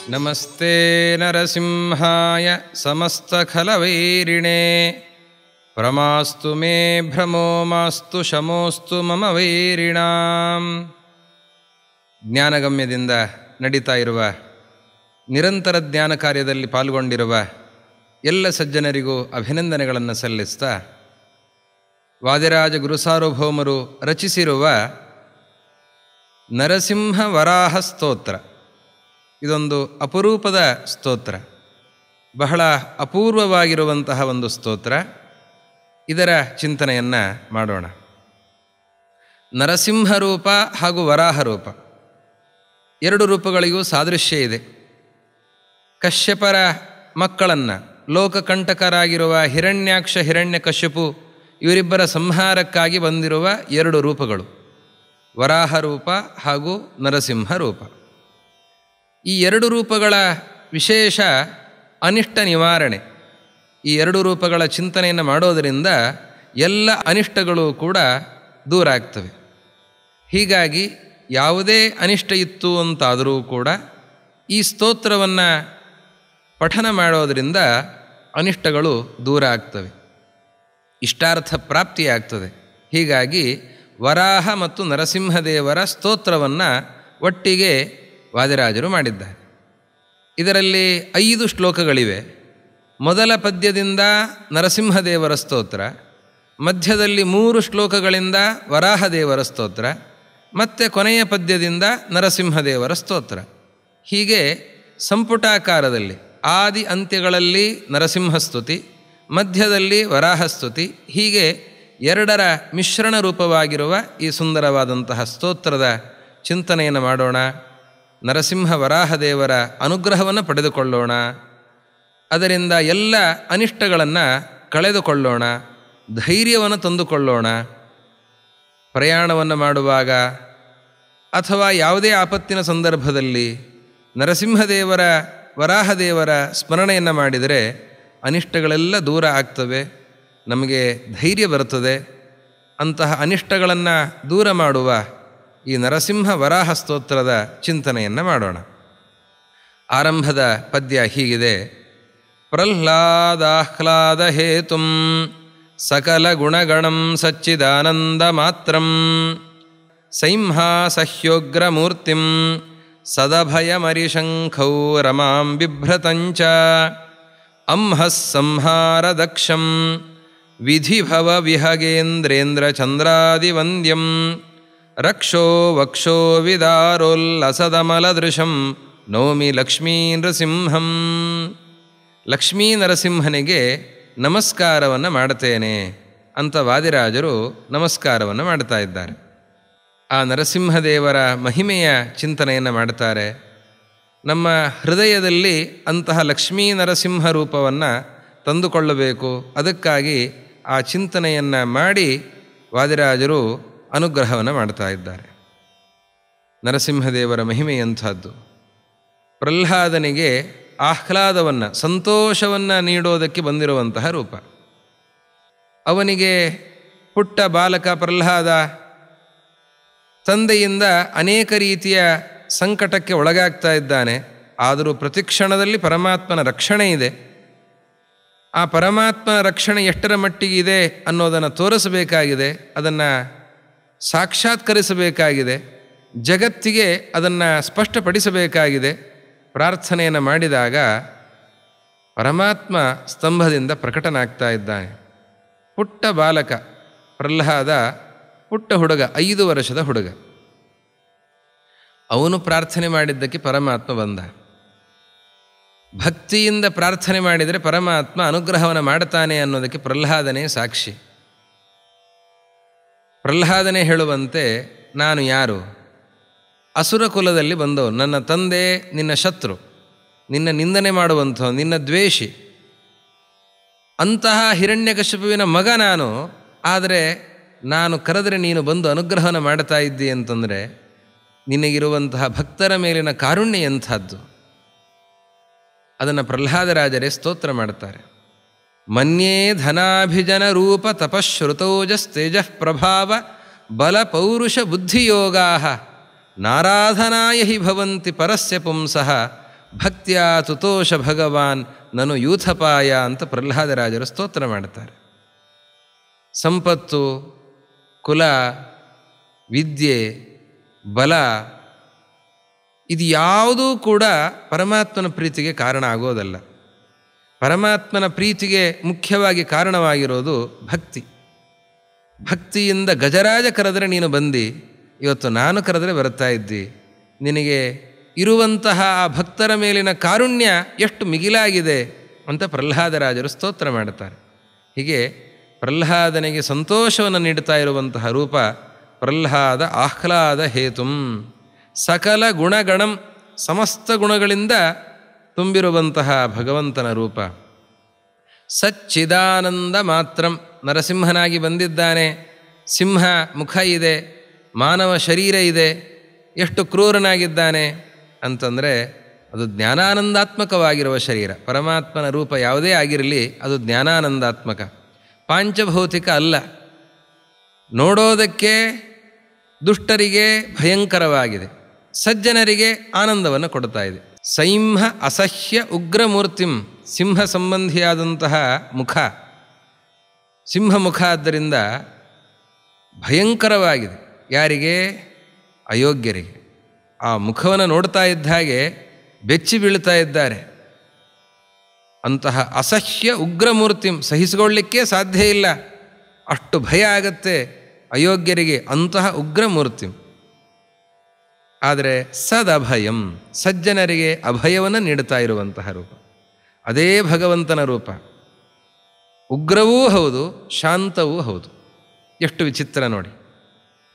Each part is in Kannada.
ನಮಸ್ತೆ ನರಸಿಂಹಾಯ ಸಮಸ್ತಖಲವೈರಿಣೇ ಪ್ರಮಾಸ್ತು ಮೇ ಭ್ರಮೋ ಮಾಸ್ತು ಶಮೋಸ್ತು ಮಮ ವೈರಿಣಾಂ. ಜ್ಞಾನಗಮ್ಯದಿಂದ ನಡೀತಾ ಇರುವ ನಿರಂತರ ಜ್ಞಾನ ಕಾರ್ಯದಲ್ಲಿ ಪಾಲ್ಗೊಂಡಿರುವ ಎಲ್ಲ ಸಜ್ಜನರಿಗೂ ಅಭಿನಂದನೆಗಳನ್ನು ಸಲ್ಲಿಸ್ತಾ, ವಾದಿರಾಜ ಗುರುಸಾರ್ವಭೌಮರು ರಚಿಸಿರುವ ನರಸಿಂಹ ವರಾಹ ಸ್ತೋತ್ರ, ಇದೊಂದು ಅಪರೂಪದ ಸ್ತೋತ್ರ, ಬಹಳ ಅಪೂರ್ವವಾಗಿರುವಂತಹ ಒಂದು ಸ್ತೋತ್ರ. ಇದರ ಚಿಂತನೆಯನ್ನು ಮಾಡೋಣ. ನರಸಿಂಹ ರೂಪ ಹಾಗೂ ವರಾಹ ರೂಪ ಎರಡು ರೂಪಗಳಿಗೂ ಸಾದೃಶ್ಯ ಇದೆ. ಕಶ್ಯಪರ ಮಕ್ಕಳನ್ನು ಲೋಕಕಂಟಕರಾಗಿರುವ ಹಿರಣ್ಯಾಕ್ಷ ಹಿರಣ್ಯಕಶ್ಯಪು ಇವರಿಬ್ಬರ ಸಂಹಾರಕ್ಕಾಗಿ ಬಂದಿರುವ ಎರಡು ರೂಪಗಳು, ವರಾಹ ರೂಪ ಹಾಗೂ ನರಸಿಂಹ ರೂಪ. ಈ ಎರಡು ರೂಪಗಳ ವಿಶೇಷ ಅನಿಷ್ಟ ನಿವಾರಣೆ. ಈ ಎರಡು ರೂಪಗಳ ಚಿಂತನೆಯನ್ನು ಮಾಡೋದರಿಂದ ಎಲ್ಲ ಅನಿಷ್ಟಗಳು ಕೂಡ ದೂರ ಆಗ್ತವೆ. ಹೀಗಾಗಿ ಯಾವುದೇ ಅನಿಷ್ಟ ಇತ್ತು ಅಂತಾದರೂ ಕೂಡ ಈ ಸ್ತೋತ್ರವನ್ನು ಪಠನ ಮಾಡೋದರಿಂದ ಅನಿಷ್ಟಗಳು ದೂರ ಆಗ್ತವೆ, ಇಷ್ಟಾರ್ಥ ಪ್ರಾಪ್ತಿಯಾಗ್ತದೆ. ಹೀಗಾಗಿ ವರಾಹ ಮತ್ತು ನರಸಿಂಹದೇವರ ಸ್ತೋತ್ರವನ್ನು ಒಟ್ಟಿಗೆ ವಾದಿರಾಜರು ಮಾಡಿದ್ದಾರೆ. ಇದರಲ್ಲಿ 5 ಶ್ಲೋಕಗಳಿವೆ. ಮೊದಲ ಪದ್ಯದಿಂದ ನರಸಿಂಹದೇವರ ಸ್ತೋತ್ರ, ಮಧ್ಯದಲ್ಲಿ 3 ಶ್ಲೋಕಗಳಿಂದ ವರಾಹದೇವರ ಸ್ತೋತ್ರ, ಮತ್ತು ಕೊನೆಯ ಪದ್ಯದಿಂದ ನರಸಿಂಹದೇವರ ಸ್ತೋತ್ರ. ಹೀಗೆ ಸಂಪುಟಾಕಾರದಲ್ಲಿ ಆದಿ ಅಂತ್ಯಗಳಲ್ಲಿ ನರಸಿಂಹಸ್ತುತಿ, ಮಧ್ಯದಲ್ಲಿ ವರಾಹಸ್ತುತಿ, ಹೀಗೆ ಎರಡರ ಮಿಶ್ರಣ ರೂಪವಾಗಿರುವ ಈ ಸುಂದರವಾದಂತಹ ಸ್ತೋತ್ರದ ಚಿಂತನೆಯನ್ನು ಮಾಡೋಣ. ನರಸಿಂಹ ವರಾಹದೇವರ ಅನುಗ್ರಹವನ್ನು ಪಡೆದುಕೊಳ್ಳೋಣ. ಅದರಿಂದ ಎಲ್ಲ ಅನಿಷ್ಟಗಳನ್ನು ಕಳೆದುಕೊಳ್ಳೋಣ, ಧೈರ್ಯವನ್ನು ತಂದುಕೊಳ್ಳೋಣ. ಪ್ರಯಾಣವನ್ನು ಮಾಡುವಾಗ ಅಥವಾ ಯಾವುದೇ ಆಪತ್ತಿನ ಸಂದರ್ಭದಲ್ಲಿ ನರಸಿಂಹದೇವರ ವರಾಹದೇವರ ಸ್ಮರಣೆಯನ್ನು ಮಾಡಿದರೆ ಅನಿಷ್ಟಗಳೆಲ್ಲ ದೂರ ಆಗ್ತವೆ, ನಮಗೆ ಧೈರ್ಯ ಬರುತ್ತದೆ. ಅಂತಹ ಅನಿಷ್ಟಗಳನ್ನು ದೂರ ಮಾಡುವ ಈ ನರಸಿಂಹ ವರಾಹ ಸ್ತೋತ್ರದ ಚಿಂತನೆಯನ್ನು ಮಾಡೋಣ. ಆರಂಭದ ಪದ್ಯ ಹೀಗಿದೆ. ಪ್ರಹ್ಲಾದಾಹ್ಲಾದ ಹೇತುಂ ಸಕಲ ಗುಣಗಣಂ ಸಚ್ಚಿದಾನಂದ ಮಾತ್ರಂ ಸೈಂಹಾಸಹ್ಯೋಗ್ರಮೂರ್ತಿಂ ಸದಭಯಮರಿಶಂಖೌ ರಮಾಂ ಬಿಭ್ರತಂಚ ಅಂಹಃ ಸಂಹಾರ ದಕ್ಷಂ ವಿಧಿಭವ ವಿಹಗೇಂದ್ರೇಂದ್ರ ಚಂದ್ರಾದಿವಂದ್ಯಂ ರಕ್ಷೋ ವಕ್ಷೋ ವಿದಾರೋಲ್ಲಸದಮಲದೃಶಂ ನೌಮಿ ಲಕ್ಷ್ಮೀ ನರಸಿಂಹಂ. ಲಕ್ಷ್ಮೀ ನರಸಿಂಹನಿಗೆ ನಮಸ್ಕಾರವನ್ನು ಮಾಡುತ್ತೇನೆ ಅಂತ ವಾದಿರಾಜರು ನಮಸ್ಕಾರವನ್ನು ಮಾಡ್ತಾ ಇದ್ದಾರೆ. ಆ ನರಸಿಂಹದೇವರ ಮಹಿಮೆಯ ಚಿಂತನೆಯನ್ನು ಮಾಡ್ತಾರೆ. ನಮ್ಮ ಹೃದಯದಲ್ಲಿ ಅಂತಹ ಲಕ್ಷ್ಮೀ ನರಸಿಂಹ ರೂಪವನ್ನು ತಂದುಕೊಳ್ಳಬೇಕು. ಅದಕ್ಕಾಗಿ ಆ ಚಿಂತನೆಯನ್ನು ಮಾಡಿ ವಾದಿರಾಜರು ಅನುಗ್ರಹವನ್ನು ಮಾಡ್ತಾ ಇದ್ದಾರೆ. ನರಸಿಂಹದೇವರ ಮಹಿಮೆಯಂಥದ್ದು. ಪ್ರಹ್ಲಾದನಿಗೆ ಆಹ್ಲಾದವನ್ನು, ಸಂತೋಷವನ್ನು ನೀಡೋದಕ್ಕೆ ಬಂದಿರುವಂತಹ ರೂಪ. ಅವನಿಗೆ ಪುಟ್ಟ ಬಾಲಕ ಪ್ರಹ್ಲಾದ ತಂದೆಯಿಂದ ಅನೇಕ ರೀತಿಯ ಸಂಕಟಕ್ಕೆ ಒಳಗಾಗ್ತಾ ಇದ್ದಾನೆ. ಆದರೂ ಪ್ರತಿಕ್ಷಣದಲ್ಲಿ ಪರಮಾತ್ಮನ ರಕ್ಷಣೆ ಇದೆ. ಆ ಪರಮಾತ್ಮನ ರಕ್ಷಣೆ ಎಷ್ಟರ ಮಟ್ಟಿಗೆ ಇದೆ ಅನ್ನೋದನ್ನು ತೋರಿಸಬೇಕಾಗಿದೆ, ಅದನ್ನು ಸಾಕ್ಷಾತ್ಕರಿಸಬೇಕಾಗಿದೆ, ಜಗತ್ತಿಗೆ ಅದನ್ನು ಸ್ಪಷ್ಟಪಡಿಸಬೇಕಾಗಿದೆ. ಪ್ರಾರ್ಥನೆಯನ್ನು ಮಾಡಿದಾಗ ಪರಮಾತ್ಮ ಸ್ತಂಭದಿಂದ ಪ್ರಕಟನಾಗ್ತಾ ಇದ್ದಾನೆ. ಪುಟ್ಟ ಬಾಲಕ ಪ್ರಹ್ಲಾದ, ಪುಟ್ಟ ಹುಡುಗ, 5 ವರ್ಷದ ಹುಡುಗ. ಅವನು ಪ್ರಾರ್ಥನೆ ಮಾಡಿದ್ದಕ್ಕೆ ಪರಮಾತ್ಮ ಬಂದ. ಭಕ್ತಿಯಿಂದ ಪ್ರಾರ್ಥನೆ ಮಾಡಿದರೆ ಪರಮಾತ್ಮ ಅನುಗ್ರಹವನ್ನು ಮಾಡ್ತಾನೆ ಅನ್ನೋದಕ್ಕೆ ಪ್ರಹ್ಲಾದನೇ ಸಾಕ್ಷಿ. ಪ್ರಹ್ಲಾದನೇ ಹೇಳುವಂತೆ, ನಾನು ಯಾರು? ಅಸುರ ಕುಲದಲ್ಲಿ ಬಂದವನು. ನನ್ನ ತಂದೆ ನಿನ್ನ ಶತ್ರು, ನಿನ್ನ ನಿಂದನೆ ಮಾಡುವಂಥವು, ನಿನ್ನ ದ್ವೇಷಿ. ಅಂತಹ ಹಿರಣ್ಯಕಶಿಪುವಿನ ಮಗ ನಾನು. ಆದರೆ ನಾನು ಕರೆದರೆ ನೀನು ಬಂದು ಅನುಗ್ರಹವನ್ನು ಮಾಡ್ತಾ ಇದ್ದಿ ಅಂತಂದರೆ ನಿನಗಿರುವಂತಹ ಭಕ್ತರ ಮೇಲಿನ ಕಾರುಣ್ಯ ಎಂಥದ್ದು. ಅದನ್ನು ಪ್ರಹ್ಲಾದರಾಜರೇ ಸ್ತೋತ್ರ ಮಾಡ್ತಾರೆ. ಮನ್ಯೇ ಧನಾಭಿಜನ ರೂಪ ತಪಶ್ರುತೋಜಸ್ತೇಜಃ ಪ್ರಭಾವ ಬಲ ಪೌರುಷ ಬುದ್ಧಿಯೋಗಾ ನಾರಾಧನಾಯ ಹಿ ಭವಂತಿ ಪರಸ್ಯ ಪುಂಸಃ ಭಕ್ತ್ಯಾ ತುತೋಷ ಭಗವಾನ್ ನನು ಯೂಥಪಾಯ ಅಂತ ಪ್ರಹ್ಲಾದರಾಜರು ಸ್ತೋತ್ರ ಮಾಡ್ತಾರೆ. ಸಂಪತ್ತು, ಕುಲ, ವಿದ್ಯೆ, ಬಲ ಇದು ಯಾವುದೂ ಕೂಡ ಪರಮಾತ್ಮನ ಪ್ರೀತಿಗೆ ಕಾರಣ ಆಗೋದಲ್ಲ. ಪರಮಾತ್ಮನ ಪ್ರೀತಿಗೆ ಮುಖ್ಯವಾಗಿ ಕಾರಣವಾಗಿರೋದು ಭಕ್ತಿ. ಭಕ್ತಿಯಿಂದ ಗಜರಾಜ ಕರೆದರೆ ನೀನು ಬಂದು, ಇವತ್ತು ನಾನು ಕರೆದರೆ ಬರ್ತಾ ಇದ್ದಿ. ನಿನಗೆ ಇರುವಂತಹ ಆ ಭಕ್ತರ ಮೇಲಿನ ಕಾರುಣ್ಯ ಎಷ್ಟು ಮಿಗಿಲಾಗಿದೆ ಅಂತ ಪ್ರಹ್ಲಾದರಾಜರು ಸ್ತೋತ್ರ ಮಾಡುತ್ತಾರೆ. ಹೀಗೆ ಪ್ರಹ್ಲಾದನಿಗೆ ಸಂತೋಷವನ್ನು ನೀಡುತ್ತಾ ಇರುವಂತಹ ರೂಪ ಪ್ರಹ್ಲಾದ ಆಹ್ಲಾದ ಹೇತುಂ. ಸಕಲ ಗುಣಗಣಂ, ಸಮಸ್ತ ಗುಣಗಳಿಂದ ತುಂಬಿರುವಂತಹ ಭಗವಂತನ ರೂಪ. ಸಚ್ಚಿದಾನಂದ ಮಾತ್ರಂ, ನರಸಿಂಹನಾಗಿ ಬಂದಿದ್ದಾನೆ. ಸಿಂಹ ಮುಖ ಇದೆ, ಮಾನವ ಶರೀರ ಇದೆ. ಎಷ್ಟು ಕ್ರೂರನಾಗಿದ್ದಾನೆ ಅಂತಂದರೆ ಅದು ಜ್ಞಾನಾನಂದಾತ್ಮಕವಾಗಿರುವ ಶರೀರ. ಪರಮಾತ್ಮನ ರೂಪ ಯಾವುದೇ ಆಗಿರಲಿ ಅದು ಜ್ಞಾನಾನಂದಾತ್ಮಕ, ಪಾಂಚಭೌತಿಕ ಅಲ್ಲ. ನೋಡೋದಕ್ಕೆ ದುಷ್ಟರಿಗೆ ಭಯಂಕರವಾಗಿದೆ, ಸಜ್ಜನರಿಗೆ ಆನಂದವನ್ನು ಕೊಡ್ತಾ ಇದೆ. ಸೈಂಹ ಅಸಹ್ಯ ಉಗ್ರಮೂರ್ತಿಂ, ಸಿಂಹ ಸಂಬಂಧಿಯಾದಂತಹ ಮುಖ, ಸಿಂಹ ಮುಖ ಆದ್ದರಿಂದ ಭಯಂಕರವಾಗಿದೆ. ಯಾರಿಗೆ? ಅಯೋಗ್ಯರಿಗೆ. ಆ ಮುಖವನ್ನು ನೋಡ್ತಾ ಇದ್ದ ಹಾಗೆ ಬೆಚ್ಚಿ ಬೀಳ್ತಾ ಇದ್ದಾರೆ. ಅಂತಹ ಅಸಹ್ಯ ಉಗ್ರಮೂರ್ತಿಂ, ಸಹಿಸಿಕೊಳ್ಳಲಿಕ್ಕೆ ಸಾಧ್ಯ ಇಲ್ಲ, ಅಷ್ಟು ಭಯ ಆಗತ್ತೆ ಅಯೋಗ್ಯರಿಗೆ ಅಂತಹ ಉಗ್ರಮೂರ್ತಿಂ. ಆದರೆ ಸದಭಯಂ, ಸಜ್ಜನರಿಗೆ ಅಭಯವನ್ನು ನೀಡುತ್ತಾ ಇರುವಂತಹ ರೂಪ, ಅದೇ ಭಗವಂತನ ರೂಪ. ಉಗ್ರವೂ ಹೌದು, ಶಾಂತವೂ ಹೌದು. ಎಷ್ಟು ವಿಚಿತ್ರ ನೋಡಿ.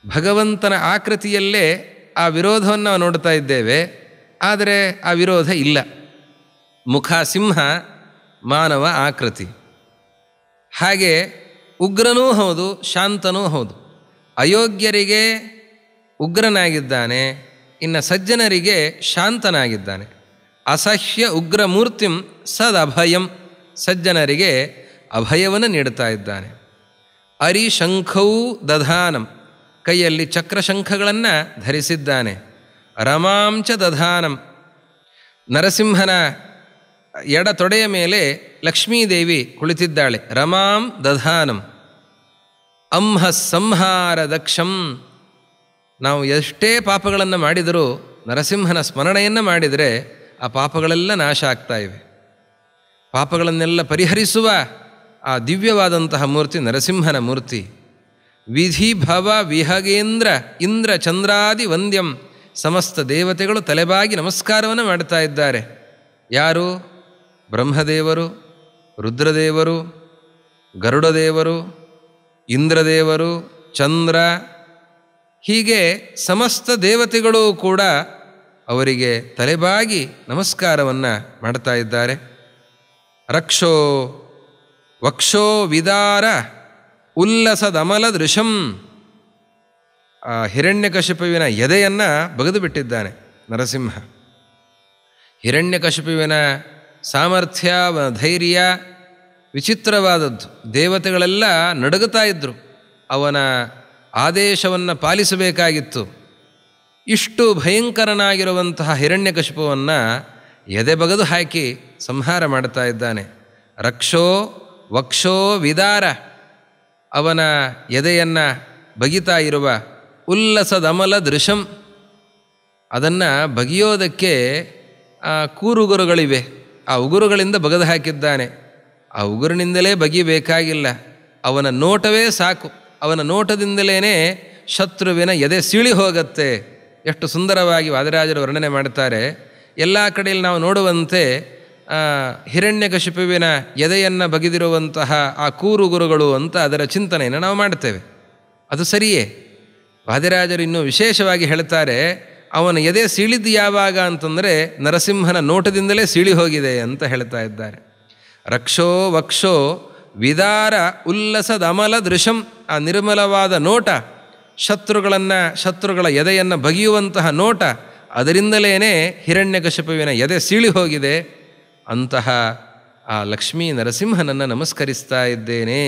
ಭಗವಂತನ ಆಕೃತಿಯಲ್ಲೇ ಆ ವಿರೋಧವನ್ನು ನಾವು ನೋಡ್ತಾ ಇದ್ದೇವೆ, ಆದರೆ ಆ ವಿರೋಧ ಇಲ್ಲ. ಮುಖ ಸಿಂಹ, ಮಾನವ ಆಕೃತಿ. ಹಾಗೆ ಉಗ್ರನೂ ಹೌದು, ಶಾಂತನೂ ಹೌದು. ಅಯೋಗ್ಯರಿಗೆ ಉಗ್ರನಾಗಿದ್ದಾನೆ, ಇನ್ನು ಸಜ್ಜನರಿಗೆ ಶಾಂತನಾಗಿದ್ದಾನೆ. ಅಸಹ್ಯ ಉಗ್ರಮೂರ್ತಿಂ ಸದಭಯಂ, ಸಜ್ಜನರಿಗೆ ಅಭಯವನ್ನು ನೀಡುತ್ತಾ ಇದ್ದಾನೆ. ಅರಿಶಂಖೌ ದಧಾನಂ, ಕೈಯಲ್ಲಿ ಚಕ್ರಶಂಖಗಳನ್ನು ಧರಿಸಿದ್ದಾನೆ. ರಮಾಂಚ ದಧಾನಂ, ನರಸಿಂಹನ ಎಡ ತೊಡೆಯ ಮೇಲೆ ಲಕ್ಷ್ಮೀದೇವಿ ಕುಳಿತಿದ್ದಾಳೆ. ರಮಾಂ ದಧಾನಂ. ಅಂಹ ಸಂಹಾರ ದಕ್ಷಂ, ನಾವು ಎಷ್ಟೇ ಪಾಪಗಳನ್ನು ಮಾಡಿದರೂ ನರಸಿಂಹನ ಸ್ಮರಣೆಯನ್ನು ಮಾಡಿದರೆ ಆ ಪಾಪಗಳೆಲ್ಲ ನಾಶ ಆಗ್ತಾ ಇವೆ. ಪಾಪಗಳನ್ನೆಲ್ಲ ಪರಿಹರಿಸುವ ಆ ದಿವ್ಯವಾದಂತಹ ಮೂರ್ತಿ ನರಸಿಂಹನ ಮೂರ್ತಿ. ವಿಧಿ ಭವ ವಿಹಗೇಂದ್ರ ಇಂದ್ರ ಚಂದ್ರಾದಿ ವಂದ್ಯಂ, ಸಮಸ್ತ ದೇವತೆಗಳು ತಲೆಬಾಗಿ ನಮಸ್ಕಾರವನ್ನು ಮಾಡ್ತಾ ಇದ್ದಾರೆ. ಯಾರು? ಬ್ರಹ್ಮದೇವರು, ರುದ್ರದೇವರು, ಗರುಡದೇವರು, ಇಂದ್ರದೇವರು, ಚಂದ್ರ, ಹೀಗೆ ಸಮಸ್ತ ದೇವತೆಗಳು ಕೂಡ ಅವರಿಗೆ ತಲೆಬಾಗಿ ನಮಸ್ಕಾರವನ್ನು ಮಾಡ್ತಾ ಇದ್ದಾರೆ. ರಕ್ಷೋ ವಕ್ಷೋ ವಿದಾರ ಉಲ್ಲಸದಮಲ ದೃಶಂ, ಆ ಹಿರಣ್ಯಕಶಿಪುವಿನ ಎದೆಯನ್ನು ಬಗೆದು ಬಿಟ್ಟಿದ್ದಾನೆ ನರಸಿಂಹ. ಹಿರಣ್ಯಕಶಿಪುವಿನ ಸಾಮರ್ಥ್ಯ, ಧೈರ್ಯ ವಿಚಿತ್ರವಾದದ್ದು. ದೇವತೆಗಳೆಲ್ಲ ನಡುಗುತ್ತಾ ಇದ್ದರು, ಅವನ ಆದೇಶವನ್ನು ಪಾಲಿಸಬೇಕಾಗಿತ್ತು. ಇಷ್ಟು ಭಯಂಕರನಾಗಿರುವಂತಹ ಹಿರಣ್ಯಕಶಿಪುವನ್ನು ಎದೆ ಬಗೆದು ಹಾಕಿ ಸಂಹಾರ ಮಾಡ್ತಾ ಇದ್ದಾನೆ. ರಕ್ಷೋ ವಕ್ಷೋ ವಿದಾರ, ಅವನ ಎದೆಯನ್ನು ಬಗಿತಾ ಇರುವ ಉಲ್ಲಸದಮಲ ದೃಶಂ, ಅದನ್ನು ಬಗೆಯೋದಕ್ಕೆ ಕೂರುಗುರುಗಳಿವೆ, ಆ ಉಗುರುಗಳಿಂದ ಬಗೆದು ಹಾಕಿದ್ದಾನೆ. ಆ ಉಗುರಿನಿಂದಲೇ ಬಗೆಯಬೇಕಾಗಿಲ್ಲ, ಅವನ ನೋಟವೇ ಸಾಕು. ಅವನ ನೋಟದಿಂದಲೇ ಶತ್ರುವಿನ ಎದೆ ಸೀಳಿ ಹೋಗುತ್ತೆ. ಎಷ್ಟು ಸುಂದರವಾಗಿ ವಾದಿರಾಜರು ವರ್ಣನೆ ಮಾಡ್ತಾರೆ. ಎಲ್ಲ ಕಡೆಯಲ್ಲಿ ನಾವು ನೋಡುವಂತೆ ಹಿರಣ್ಯಕಶಿಪುವಿನ ಎದೆಯನ್ನು ಬಗೆದಿರುವಂತಹ ಆ ಕೂರುಗುರುಗಳು ಅಂತ ಅದರ ಚಿಂತನೆಯನ್ನು ನಾವು ಮಾಡ್ತೇವೆ. ಅದು ಸರಿಯೇ. ವಾದಿರಾಜರು ಇನ್ನೂ ವಿಶೇಷವಾಗಿ ಹೇಳ್ತಾರೆ, ಅವನ ಎದೆ ಸೀಳಿದ್ದು ಯಾವಾಗ ಅಂತಂದರೆ ನರಸಿಂಹನ ನೋಟದಿಂದಲೇ ಸೀಳಿ ಹೋಗಿದೆ ಅಂತ ಹೇಳ್ತಾ ಇದ್ದಾರೆ. ರಕ್ಷೋ ವಕ್ಷೋ ವಿದಾರ ಉಲ್ಲಸದ ಅಮಲ ದೃಶಂ, ಆ ನಿರ್ಮಲವಾದ ನೋಟ, ಶತ್ರುಗಳ ಎದೆಯನ್ನು ಬಗೆಯುವಂತಹ ನೋಟ, ಅದರಿಂದಲೇ ಹಿರಣ್ಯಕಶಿಪುವಿನ ಎದೆ ಸೀಳಿ ಹೋಗಿದೆ. ಅಂತಹ ಆ ಲಕ್ಷ್ಮೀ ನರಸಿಂಹನನ್ನು ನಮಸ್ಕರಿಸ್ತಾ ಇದ್ದೇನೆ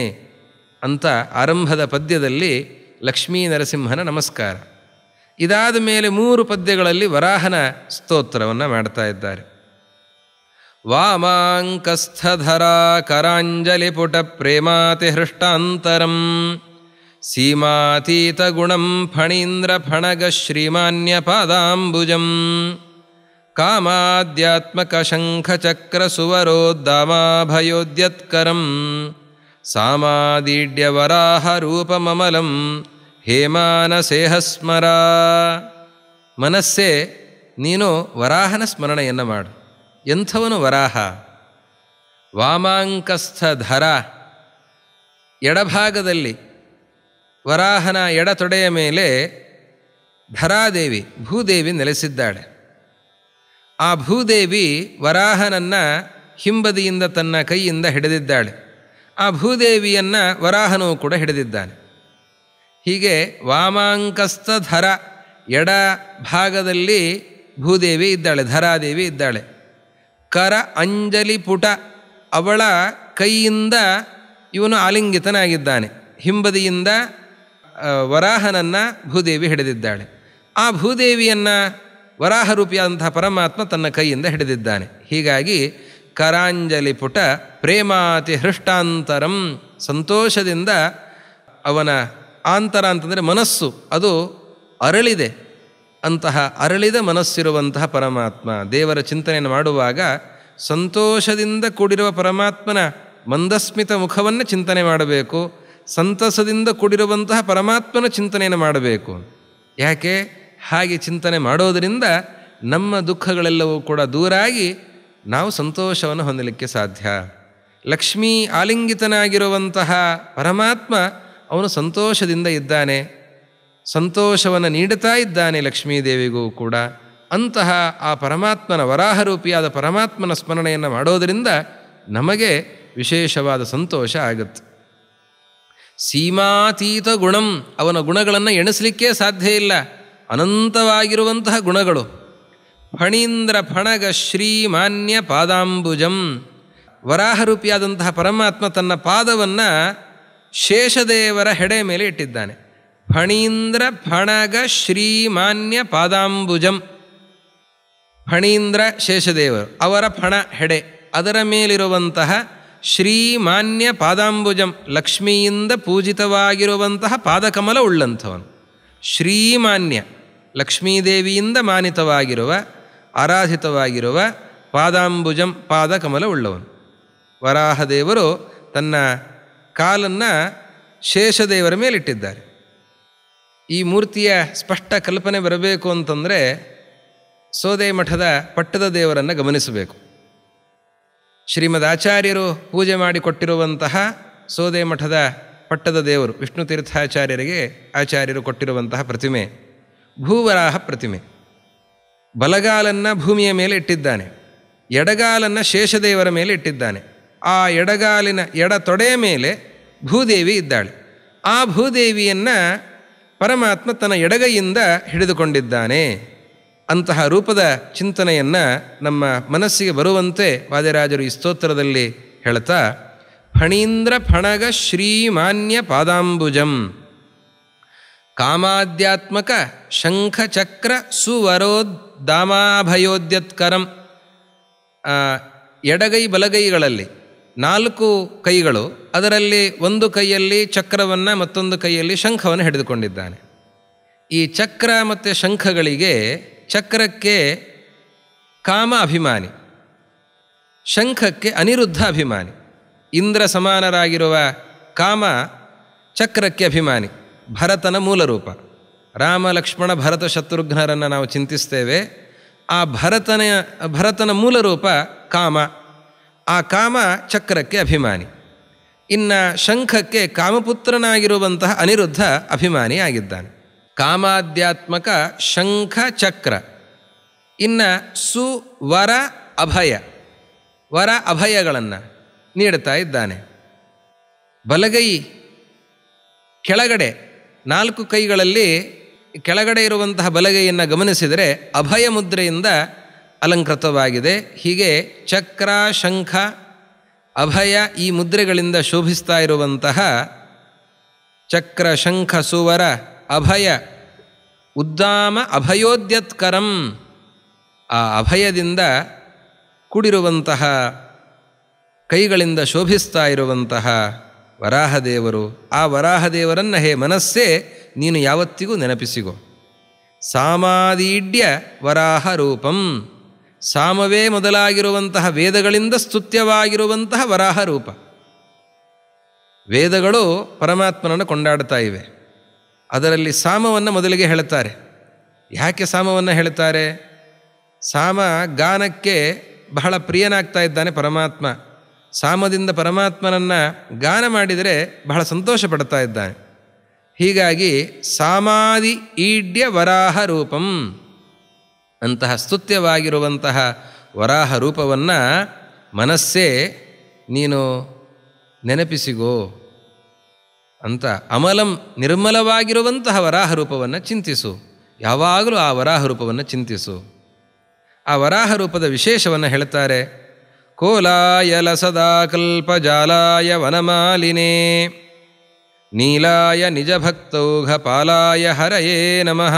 ಅಂತ ಆರಂಭದ ಪದ್ಯದಲ್ಲಿ ಲಕ್ಷ್ಮೀ ನರಸಿಂಹನ ನಮಸ್ಕಾರ. ಇದಾದ ಮೇಲೆ 3 ಪದ್ಯಗಳಲ್ಲಿ ವರಾಹನ ಸ್ತೋತ್ರವನ್ನು ಮಾಡ್ತಾ ಇದ್ದಾರೆ. ವಾಮಾಂಕಸ್ಥಧರಾ ಕರಾಂಜಲಿಪುಟ ಪ್ರೇಮಾತಿಹೃಷ್ಟಾಂತರಂ ಸೀಮಾತೀತಗುಣಂ ಫಣೀಂದ್ರ ಫಣಗ ಶ್ರೀಮಾನ್ಯಪಾದಾಂಬುಜಂ ಕಾಮಾದ್ಯಾತ್ಮಕ ಶಂಖಚಕ್ರ ಸುವರೋದ್ದಾಮಾಭಯೋದ್ಯತ್ಕರಂ ಸಾಮಾದೀಡ್ಯವರಾಹ ರೂಪಮಮಲಂ ಹೇಮಾನಸೇಹ ಸ್ಮರ. ಮನಸ್ಸೇ ನೀನು ವರಾಹನ ಸ್ಮರಣೆಯನ್ನು ಮಾಡು. ಎಂಥವನು ವರಾಹ? ವಾಮಾಂಕಸ್ಥಧರ, ಎಡಭಾಗದಲ್ಲಿ ವರಾಹನ ಎಡತೊಡೆಯ ಮೇಲೆ ಧರಾದೇವಿ ಭೂದೇವಿ ನೆಲೆಸಿದ್ದಾಳೆ. ಆ ಭೂದೇವಿ ವರಾಹನನ್ನು ಹಿಂಬದಿಯಿಂದ ತನ್ನ ಕೈಯಿಂದ ಹಿಡಿದಿದ್ದಾಳೆ. ಆ ಭೂದೇವಿಯನ್ನು ವರಾಹನೂ ಕೂಡ ಹಿಡಿದಿದ್ದಾನೆ. ಹೀಗೆ ವಾಮಾಂಕಸ್ಥಧರ, ಎಡ ಭಾಗದಲ್ಲಿ ಭೂದೇವಿ ಇದ್ದಾಳೆ, ಧರಾದೇವಿ ಇದ್ದಾಳೆ. ಕರ ಅಂಜಲಿ ಪುಟ, ಅವಳ ಕೈಯಿಂದ ಇವನು ಆಲಿಂಗಿತನಾಗಿದ್ದಾನೆ. ಹಿಂಬದಿಯಿಂದ ವರಾಹನನ್ನು ಭೂದೇವಿ ಹಿಡಿದಿದ್ದಾಳೆ. ಆ ಭೂದೇವಿಯನ್ನು ವರಾಹರೂಪಿಯಾದಂತಹ ಪರಮಾತ್ಮ ತನ್ನ ಕೈಯಿಂದ ಹಿಡಿದಿದ್ದಾನೆ. ಹೀಗಾಗಿ ಕರಾಂಜಲಿ ಪುಟ ಪ್ರೇಮಾತಿ ಹೃಷ್ಟಾಂತರಂ, ಸಂತೋಷದಿಂದ ಅವನ ಆಂತರ ಅಂತಂದರೆ ಮನಸ್ಸು, ಅದು ಅರಳಿದೆ. ಅಂತಹ ಅರಳಿದ ಮನಸ್ಸಿರುವಂತಹ ಪರಮಾತ್ಮ. ದೇವರ ಚಿಂತನೆಯನ್ನು ಮಾಡುವಾಗ ಸಂತೋಷದಿಂದ ಕೂಡಿರುವ ಪರಮಾತ್ಮನ ಮಂದಸ್ಮಿತ ಮುಖವನ್ನು ಚಿಂತನೆ ಮಾಡಬೇಕು. ಸಂತಸದಿಂದ ಕೂಡಿರುವಂತಹ ಪರಮಾತ್ಮನ ಚಿಂತನೆಯನ್ನು ಮಾಡಬೇಕು. ಯಾಕೆ? ಹಾಗೆ ಚಿಂತನೆ ಮಾಡೋದರಿಂದ ನಮ್ಮ ದುಃಖಗಳೆಲ್ಲವೂ ಕೂಡ ದೂರಾಗಿ ನಾವು ಸಂತೋಷವನ್ನು ಹೊಂದಲಿಕ್ಕೆ ಸಾಧ್ಯ. ಲಕ್ಷ್ಮೀ ಆಲಿಂಗಿತನಾಗಿರುವಂತಹ ಪರಮಾತ್ಮ ಅವನು ಸಂತೋಷದಿಂದ ಇದ್ದಾನೆ, ಸಂತೋಷವನ್ನು ನೀಡುತ್ತಾ ಇದ್ದಾನೆ ಲಕ್ಷ್ಮೀದೇವಿಗೂ ಕೂಡ. ಅಂತಹ ಆ ಪರಮಾತ್ಮನ ವರಾಹರೂಪಿಯಾದ ಪರಮಾತ್ಮನ ಸ್ಮರಣೆಯನ್ನು ಮಾಡೋದರಿಂದ ನಮಗೆ ವಿಶೇಷವಾದ ಸಂತೋಷ ಆಗುತ್ತೆ. ಸೀಮಾತೀತ ಗುಣಂ, ಅವನ ಗುಣಗಳನ್ನು ಎಣಿಸಲಿಕ್ಕೇ ಸಾಧ್ಯ ಇಲ್ಲ, ಅನಂತವಾಗಿರುವಂತಹ ಗುಣಗಳು. ಫಣೀಂದ್ರ ಫಣಗ ಶ್ರೀಮಾನ್ಯ ಪಾದಾಂಬುಜಂ, ವರಾಹರೂಪಿಯಾದಂತಹ ಪರಮಾತ್ಮ ತನ್ನ ಪಾದವನ್ನು ಶೇಷದೇವರ ಹೆಡೆ ಮೇಲೆ ಇಟ್ಟಿದ್ದಾನೆ. ಫಣೀಂದ್ರ ಫಣಗ ಶ್ರೀಮಾನ್ಯ ಪಾದಾಂಬುಜಂ, ಫಣೀಂದ್ರ ಶೇಷದೇವರು, ಅವರ ಫಣ ಹೆಡೆ, ಅದರ ಮೇಲಿರುವಂತಹ ಶ್ರೀಮಾನ್ಯ ಪಾದಾಂಬುಜಂ, ಲಕ್ಷ್ಮಿಯಿಂದ ಪೂಜಿತವಾಗಿರುವಂತಹ ಪಾದಕಮಲ ಉಳ್ಳಂಥವನು. ಶ್ರೀಮಾನ್ಯ, ಲಕ್ಷ್ಮೀದೇವಿಯಿಂದ ಮಾನಿತವಾಗಿರುವ ಆರಾಧಿತವಾಗಿರುವ ಪಾದಾಂಬುಜಂ, ಪಾದಕಮಲ ಉಳ್ಳವನು. ವರಾಹದೇವರು ತನ್ನ ಕಾಲನ್ನು ಶೇಷದೇವರ ಮೇಲಿಟ್ಟಿದ್ದಾರೆ. ಈ ಮೂರ್ತಿಯ ಸ್ಪಷ್ಟ ಕಲ್ಪನೆ ಬರಬೇಕು ಅಂತಂದರೆ ಸೋದೆ ಮಠದ ಪಟ್ಟದ ದೇವರನ್ನು ಗಮನಿಸಬೇಕು. ಶ್ರೀಮದ್ ಆಚಾರ್ಯರು ಪೂಜೆ ಮಾಡಿಕೊಟ್ಟಿರುವಂತಹ ಸೋದೆ ಮಠದ ಪಟ್ಟದ ದೇವರು ವಿಷ್ಣು ತೀರ್ಥಾಚಾರ್ಯರಿಗೆ ಆಚಾರ್ಯರು ಕೊಟ್ಟಿರುವಂತಹ ಪ್ರತಿಮೆ ಭೂವರಾಹ ಪ್ರತಿಮೆ. ಬಲಗಾಲನ್ನು ಭೂಮಿಯ ಮೇಲೆ ಇಟ್ಟಿದ್ದಾನೆ, ಎಡಗಾಲನ್ನು ಶೇಷದೇವರ ಮೇಲೆ ಇಟ್ಟಿದ್ದಾನೆ. ಆ ಎಡಗಾಲಿನ ಎಡ ತೊಡೆಯ ಮೇಲೆ ಭೂದೇವಿ ಇದ್ದಾಳೆ. ಆ ಭೂದೇವಿಯನ್ನು ಪರಮಾತ್ಮ ತನ್ನ ಎಡಗೈಯಿಂದ ಹಿಡಿದುಕೊಂಡಿದ್ದಾನೆ. ಅಂತಹ ರೂಪದ ಚಿಂತನೆಯನ್ನು ನಮ್ಮ ಮನಸ್ಸಿಗೆ ಬರುವಂತೆ ವಾದಿರಾಜರು ಈ ಸ್ತೋತ್ರದಲ್ಲಿ ಹೇಳ್ತಾ, ಫಣೀಂದ್ರ ಫಣಗ ಶ್ರೀಮಾನ್ಯ ಪಾದಾಂಬುಜಂ ಕಾಮಾದ್ಯಾತ್ಮಕ ಶಂಖಚಕ್ರ ಸುವರೋದ್ದಾಮಾಭಯೋದ್ಯತ್ಕರಂ. ಎಡಗೈ ಬಲಗೈಗಳಲ್ಲಿ 4 ಕೈಗಳು, ಅದರಲ್ಲಿ ಒಂದು ಕೈಯಲ್ಲಿ ಚಕ್ರವನ್ನು ಮತ್ತೊಂದು ಕೈಯಲ್ಲಿ ಶಂಖವನ್ನು ಹಿಡಿದುಕೊಂಡಿದ್ದಾನೆ. ಈ ಚಕ್ರ ಮತ್ತು ಶಂಖಗಳಿಗೆ, ಚಕ್ರಕ್ಕೆ ಕಾಮ ಅಭಿಮಾನಿ, ಶಂಖಕ್ಕೆ ಅನಿರುದ್ಧ ಅಭಿಮಾನಿ. ಇಂದ್ರ ಸಮಾನರಾಗಿರುವ ಕಾಮ ಚಕ್ರಕ್ಕೆ ಅಭಿಮಾನಿ, ಭರತನ ಮೂಲರೂಪ. ರಾಮ ಲಕ್ಷ್ಮಣ ಭರತ ಶತ್ರುಘ್ನರನ್ನು ನಾವು ಚಿಂತಿಸ್ತೇವೆ. ಆ ಭರತನ ಮೂಲರೂಪ ಕಾಮ. ಆ ಕಾಮ ಚಕ್ರಕ್ಕೆ ಅಭಿಮಾನಿ. ಇನ್ನು ಶಂಖಕ್ಕೆ ಕಾಮಪುತ್ರನಾಗಿರುವಂತಹ ಅನಿರುದ್ಧ ಅಭಿಮಾನಿಯಾಗಿದ್ದಾನೆ. ಕಾಮಾಧ್ಯಾತ್ಮಕ ಶಂಖ ಚಕ್ರ. ಇನ್ನು ಸುವರ ಅಭಯ, ವರ ಅಭಯಗಳನ್ನು ನೀಡುತ್ತಾ ಇದ್ದಾನೆ. ಬಲಗೈ ಕೆಳಗಡೆ 4 ಕೈಗಳಲ್ಲಿ ಕೆಳಗಡೆ ಇರುವಂತಹ ಬಲಗೈಯನ್ನು ಗಮನಿಸಿದರೆ ಅಭಯ ಮುದ್ರೆಯಿಂದ ಅಲಂಕೃತವಾಗಿದೆ. ಹೀಗೆ ಚಕ್ರ ಶಂಖ ಅಭಯ ಈ ಮುದ್ರೆಗಳಿಂದ ಶೋಭಿಸ್ತಾ ಇರುವಂತಹ ಚಕ್ರ ಶಂಖ ಸುವರ ಅಭಯ ಉದ್ದಾಮ ಅಭಯೋದ್ಯತ್ಕರಂ, ಆ ಅಭಯದಿಂದ ಕೂಡಿರುವಂತಹ ಕೈಗಳಿಂದ ಶೋಭಿಸ್ತಾ ಇರುವಂತಹ ವರಾಹದೇವರು. ಆ ವರಾಹದೇವರನ್ನು ಹೇ ಮನಸ್ಸೇ ನೀನು ಯಾವತ್ತಿಗೂ ನೆನಪಿಸಿಗೋ. ಸಾಮಾದೀಡ್ಯ ವರಾಹ ರೂಪಂ, ಸಾಮವೇ ಮೊದಲಾಗಿರುವಂತಹ ವೇದಗಳಿಂದ ಸ್ತುತ್ಯವಾಗಿರುವಂತಹ ವರಾಹ ರೂಪ. ವೇದಗಳು ಪರಮಾತ್ಮನನ್ನು ಕೊಂಡಾಡ್ತಾ ಇವೆ. ಅದರಲ್ಲಿ ಸಾಮವನ್ನು ಮೊದಲಿಗೆ ಹೇಳುತ್ತಾರೆ. ಯಾಕೆ ಸಾಮವನ್ನು ಹೇಳ್ತಾರೆ? ಸಾಮ ಗಾನಕ್ಕೆ ಬಹಳ ಪ್ರಿಯನಾಗ್ತಾ ಇದ್ದಾನೆ ಪರಮಾತ್ಮ. ಸಾಮದಿಂದ ಪರಮಾತ್ಮನನ್ನು ಗಾನ ಮಾಡಿದರೆ ಬಹಳ ಸಂತೋಷ ಪಡ್ತಾ ಇದ್ದಾನೆ. ಹೀಗಾಗಿ ಸಾಮಾದಿ ಈಡ್ಯ ವರಾಹ ರೂಪಂ, ಅಂತಹ ಸ್ತುತ್ಯವಾಗಿರುವಂತಹ ವರಾಹ ರೂಪವನ್ನು ಮನಸ್ಸೇ ನೀನು ನೆನಪಿಸಿಗೋ ಅಂತ. ಅಮಲಂ, ನಿರ್ಮಲವಾಗಿರುವಂತಹ ವರಾಹ ರೂಪವನ್ನು ಚಿಂತಿಸು. ಯಾವಾಗಲೂ ಆ ವರಾಹ ರೂಪವನ್ನು ಚಿಂತಿಸು. ಆ ವರಾಹ ರೂಪದ ವಿಶೇಷವನ್ನು ಹೇಳ್ತಾರೆ. ಕೋಲಾಯ ಲಸದಾ ಕಲ್ಪಜಾಲಾಯ ವನಮಾಲಿನೇ ನೀಲಾಯ ನಿಜಭಕ್ತೌಘ ಪಾಲಾಯ ಹರಯೇ ನಮಃ.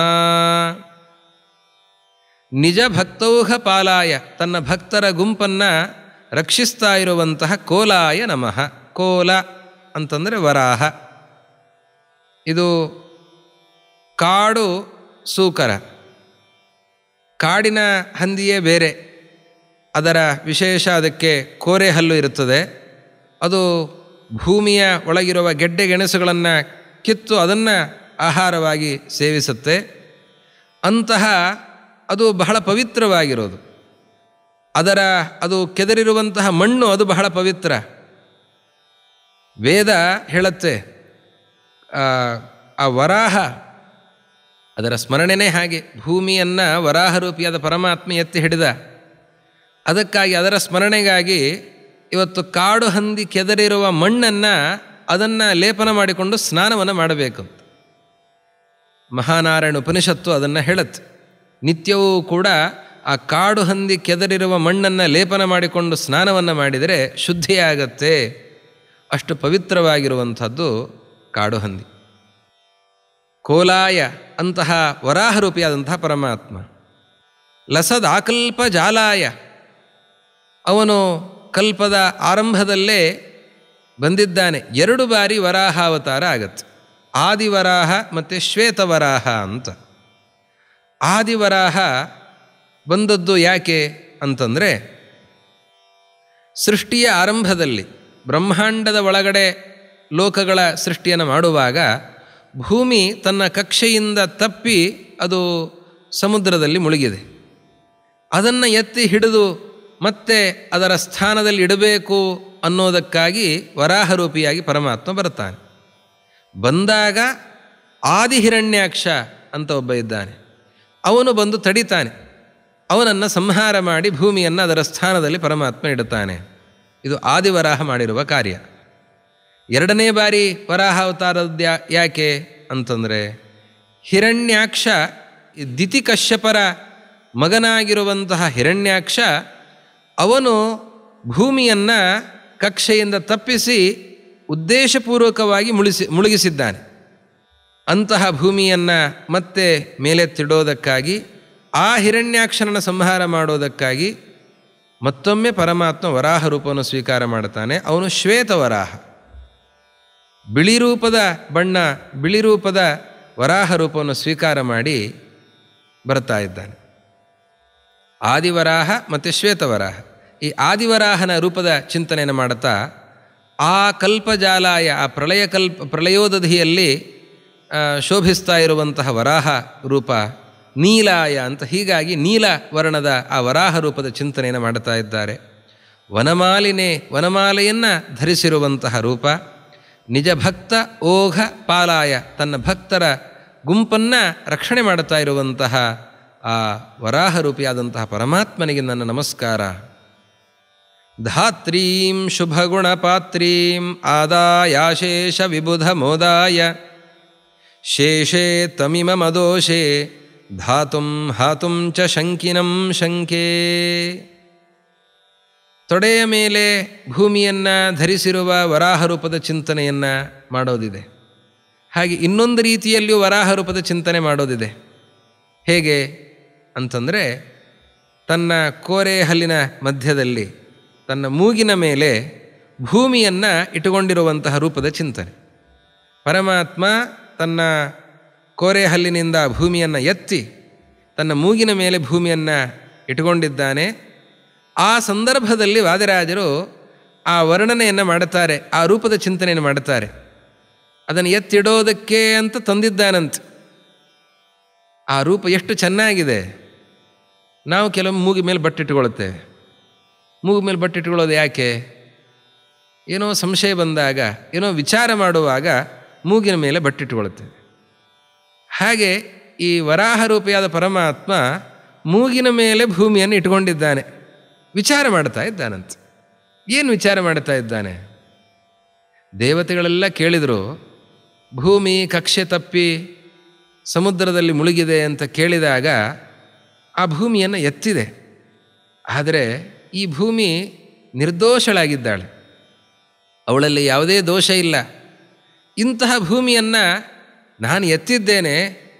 ನಿಜಭಕ್ತೌಘ ಪಾಲಾಯ, ತನ್ನ ಭಕ್ತರ ಗುಂಪನ್ನು ರಕ್ಷಿಸ್ತಾ ಇರುವಂತಹ ಕೋಲಾಯ ನಮಃ. ಕೋಲ ಅಂತಂದರೆ ವರಾಹ. ಇದು ಕಾಡು ಸೂಕರ. ಕಾಡಿನ ಹಂದಿಯೇ ಬೇರೆ, ಅದರ ವಿಶೇಷ, ಅದಕ್ಕೆ ಕೋರೆ ಹಲ್ಲು ಇರುತ್ತದೆ. ಅದು ಭೂಮಿಯ ಒಳಗಿರುವ ಗೆಡ್ಡೆ ಗೆಣಸುಗಳನ್ನು ಕಿತ್ತು ಅದನ್ನು ಆಹಾರವಾಗಿ ಸೇವಿಸುತ್ತೆ. ಅಂತಹ ಅದು ಬಹಳ ಪವಿತ್ರವಾಗಿರೋದು. ಅದು ಕೆದರಿರುವಂತಹ ಮಣ್ಣು ಅದು ಬಹಳ ಪವಿತ್ರ. ವೇದ ಹೇಳುತ್ತೆ ಆ ವರಾಹ, ಅದರ ಸ್ಮರಣೆನೇ ಹಾಗೆ. ಭೂಮಿಯನ್ನು ವರಾಹರೂಪಿಯಾದ ಪರಮಾತ್ಮ ಎತ್ತಿ ಹಿಡಿದ. ಅದಕ್ಕಾಗಿ, ಅದರ ಸ್ಮರಣೆಗಾಗಿ ಇವತ್ತು ಕಾಡು ಹಂದಿ ಕೆದರಿರುವ ಮಣ್ಣನ್ನು ಅದನ್ನು ಲೇಪನ ಮಾಡಿಕೊಂಡು ಸ್ನಾನವನ್ನು ಮಾಡಬೇಕು. ಮಹಾನಾರಾಯಣ ಉಪನಿಷತ್ತು ಅದನ್ನು ಹೇಳುತ್ತೆ. ನಿತ್ಯವೂ ಕೂಡ ಆ ಕಾಡು ಹಂದಿ ಕೆದರಿರುವ ಮಣ್ಣನ್ನು ಲೇಪನ ಮಾಡಿಕೊಂಡು ಸ್ನಾನವನ್ನು ಮಾಡಿದರೆ ಶುದ್ಧಿಯಾಗತ್ತೆ. ಅಷ್ಟು ಪವಿತ್ರವಾಗಿರುವಂಥದ್ದು ಕಾಡು ಹಂದಿ. ಕೋಲಾಯ, ಅಂತಹ ವರಾಹರೂಪಿಯಾದಂತಹ ಪರಮಾತ್ಮ. ಲಸದಾಕಲ್ಪ ಜಾಲಾಯ, ಅವನು ಕಲ್ಪದ ಆರಂಭದಲ್ಲೇ ಬಂದಿದ್ದಾನೆ. 2 ಬಾರಿ ವರಾಹಾವತಾರ ಆಗತ್ತೆ. ಆದಿವರಾಹ ಮತ್ತು ಶ್ವೇತವರಾಹ ಅಂತ. ಆದಿವರಾಹ ಬಂದದ್ದು ಯಾಕೆ ಅಂತಂದರೆ, ಸೃಷ್ಟಿಯ ಆರಂಭದಲ್ಲಿ ಬ್ರಹ್ಮಾಂಡದ ಒಳಗಡೆ ಲೋಕಗಳ ಸೃಷ್ಟಿಯನ್ನು ಮಾಡುವಾಗ ಭೂಮಿ ತನ್ನ ಕಕ್ಷೆಯಿಂದ ತಪ್ಪಿ ಅದು ಸಮುದ್ರದಲ್ಲಿ ಮುಳುಗಿದೆ. ಅದನ್ನು ಎತ್ತಿ ಹಿಡಿದು ಮತ್ತೆ ಅದರ ಸ್ಥಾನದಲ್ಲಿ ಇಡಬೇಕು ಅನ್ನೋದಕ್ಕಾಗಿ ವರಾಹರೂಪಿಯಾಗಿ ಪರಮಾತ್ಮ ಬರ್ತಾನೆ. ಬಂದಾಗ ಆದಿಹಿರಣ್ಯಾಕ್ಷ ಅಂತ ಒಬ್ಬ ಇದ್ದಾನೆ. ಅವನು ಬಂದು ತಡಿತಾನೆ. ಅವನನ್ನು ಸಂಹಾರ ಮಾಡಿ ಭೂಮಿಯನ್ನು ಅದರ ಸ್ಥಾನದಲ್ಲಿ ಪರಮಾತ್ಮ ಇಡುತ್ತಾನೆ. ಇದು ಆದಿವರಾಹ ಮಾಡಿರುವ ಕಾರ್ಯ. 2ನೇ ಬಾರಿ ವರಾಹ ಅವತಾರದ್ದು ಯಾಕೆ ಅಂತಂದರೆ, ಹಿರಣ್ಯಾಕ್ಷ ದಿತಿಕಶ್ಯಪರ ಮಗನಾಗಿರುವಂತಹ ಹಿರಣ್ಯಾಕ್ಷ ಅವನು ಭೂಮಿಯನ್ನು ಕಕ್ಷೆಯಿಂದ ತಪ್ಪಿಸಿ ಉದ್ದೇಶಪೂರ್ವಕವಾಗಿ ಮುಳುಗಿಸಿದ್ದಾನೆ. ಅಂತಹ ಭೂಮಿಯನ್ನು ಮತ್ತೆ ಮೇಲೆತ್ತಿಡೋದಕ್ಕಾಗಿ, ಆ ಹಿರಣ್ಯಾಕ್ಷರನ್ನು ಸಂಹಾರ ಮಾಡೋದಕ್ಕಾಗಿ ಮತ್ತೊಮ್ಮೆ ಪರಮಾತ್ಮ ವರಾಹ ರೂಪವನ್ನು ಸ್ವೀಕಾರ ಮಾಡ್ತಾನೆ. ಅವನು ಶ್ವೇತವರಾಹ, ಬಿಳಿ ರೂಪದ ಬಣ್ಣ, ಬಿಳಿ ರೂಪದ ವರಾಹ ರೂಪವನ್ನು ಸ್ವೀಕಾರ ಮಾಡಿ ಬರ್ತಾ ಇದ್ದಾನೆ. ಆದಿವರಾಹ ಮತ್ತು ಶ್ವೇತವರಾಹ. ಈ ಆದಿವರಾಹನ ರೂಪದ ಚಿಂತನೆಯನ್ನು ಮಾಡುತ್ತಾ, ಆ ಕಲ್ಪಜಾಲಾಯ, ಆ ಪ್ರಳಯೋದಧಿಯಲ್ಲಿ ಶೋಭಿಸ್ತಾ ಇರುವಂತಹ ವರಾಹ ರೂಪ ನೀಲಾಯ ಅಂತ. ಹೀಗಾಗಿ ನೀಲ ವರ್ಣದ ಆ ವರಾಹ ರೂಪದ ಚಿಂತನೆಯನ್ನು ಮಾಡುತ್ತಾ ಇದ್ದಾರೆ. ವನಮಾಲಿನೇ, ವನಮಾಲೆಯನ್ನು ಧರಿಸಿರುವಂತಹ ರೂಪ. ನಿಜ ಭಕ್ತ ಓಘ ಪಾಲಾಯ, ತನ್ನ ಭಕ್ತರ ಗುಂಪನ್ನು ರಕ್ಷಣೆ ಮಾಡುತ್ತಾ ಇರುವಂತಹ ಆ ವರಾಹರೂಪಿಯಾದಂತಹ ಪರಮಾತ್ಮನಿಗೆ ನನ್ನ ನಮಸ್ಕಾರ. ಧಾತ್ರೀಂ ಶುಭಗುಣಪಾತ್ರೀಂ ಆದಾಯಾಶೇಷ ವಿಬುಧ ಮೋದಾಯ ಶೇಷೇ ತಮಿಮ ಮದೋಷೇ ಧಾತುಂ ಹಾತುಂ ಚ ಶಂಕಿನಂ ಶಂಕೆ. ತೊಡೆಯ ಮೇಲೆ ಭೂಮಿಯನ್ನು ಧರಿಸಿರುವ ವರಾಹ ರೂಪದ ಚಿಂತನೆಯನ್ನು ಮಾಡೋದಿದೆ. ಹಾಗೆ ಇನ್ನೊಂದು ರೀತಿಯಲ್ಲಿಯೂ ವರಾಹ ರೂಪದ ಚಿಂತನೆ ಮಾಡೋದಿದೆ. ಹೇಗೆ ಅಂತಂದರೆ, ತನ್ನ ಕೋರೆ ಹಲ್ಲಿನ ಮಧ್ಯದಲ್ಲಿ ತನ್ನ ಮೂಗಿನ ಮೇಲೆ ಭೂಮಿಯನ್ನು ಇಟ್ಟುಕೊಂಡಿರುವಂತಹ ರೂಪದ ಚಿಂತನೆ. ಪರಮಾತ್ಮ ತನ್ನ ಕೋರೆ ಹಲ್ಲಿನಿಂದ ಭೂಮಿಯನ್ನು ಎತ್ತಿ ತನ್ನ ಮೂಗಿನ ಮೇಲೆ ಭೂಮಿಯನ್ನು ಇಟ್ಟುಕೊಂಡಿದ್ದಾನೆ. ಆ ಸಂದರ್ಭದಲ್ಲಿ ವಾದಿರಾಜರು ಆ ವರ್ಣನೆಯನ್ನು ಮಾಡುತ್ತಾರೆ, ಆ ರೂಪದ ಚಿಂತನೆಯನ್ನು ಮಾಡುತ್ತಾರೆ. ಅದನ್ನು ಎತ್ತಿಡೋದಕ್ಕೆ ಅಂತ ತಂದಿದ್ದಾನಂತೆ. ಆ ರೂಪ ಎಷ್ಟು ಚೆನ್ನಾಗಿದೆ. ನಾವು ಕೆಲವೊಮ್ಮೆ ಮೂಗಿ ಮೇಲೆ ಬಟ್ಟಿಟ್ಟುಕೊಳ್ಳುತ್ತೇವೆ. ಮೂಗು ಮೇಲೆ ಬಟ್ಟಿಟ್ಟುಕೊಳ್ಳೋದು ಯಾಕೆ? ಏನೋ ಸಂಶಯ ಬಂದಾಗ, ಏನೋ ವಿಚಾರ ಮಾಡುವಾಗ ಮೂಗಿನ ಮೇಲೆ ಬಟ್ಟಿಟ್ಟುಕೊಳ್ಳುತ್ತೇವೆ. ಹಾಗೆ ಈ ವರಾಹ ರೂಪಿಯಾದ ಪರಮಾತ್ಮ ಮೂಗಿನ ಮೇಲೆ ಭೂಮಿಯನ್ನು ಇಟ್ಕೊಂಡಿದ್ದಾನೆ. ವಿಚಾರ ಮಾಡ್ತಾ ಇದ್ದಾನಂತೆ. ಏನು ವಿಚಾರ ಮಾಡ್ತಾ ಇದ್ದಾನೆ? ದೇವತೆಗಳೆಲ್ಲ ಕೇಳಿದರು, ಭೂಮಿ ಕಕ್ಷೆ ತಪ್ಪಿ ಸಮುದ್ರದಲ್ಲಿ ಮುಳುಗಿದೆ ಅಂತ ಕೇಳಿದಾಗ ಆ ಭೂಮಿಯನ್ನು ಎತ್ತಿದೆ. ಆದರೆ ಈ ಭೂಮಿ ನಿರ್ದೋಷಳಾಗಿದ್ದಾಳೆ, ಅವಳಲ್ಲಿ ಯಾವುದೇ ದೋಷ ಇಲ್ಲ. ಇಂತಹ ಭೂಮಿಯನ್ನು ನಾನು ಎತ್ತಿದ್ದೇನೆ,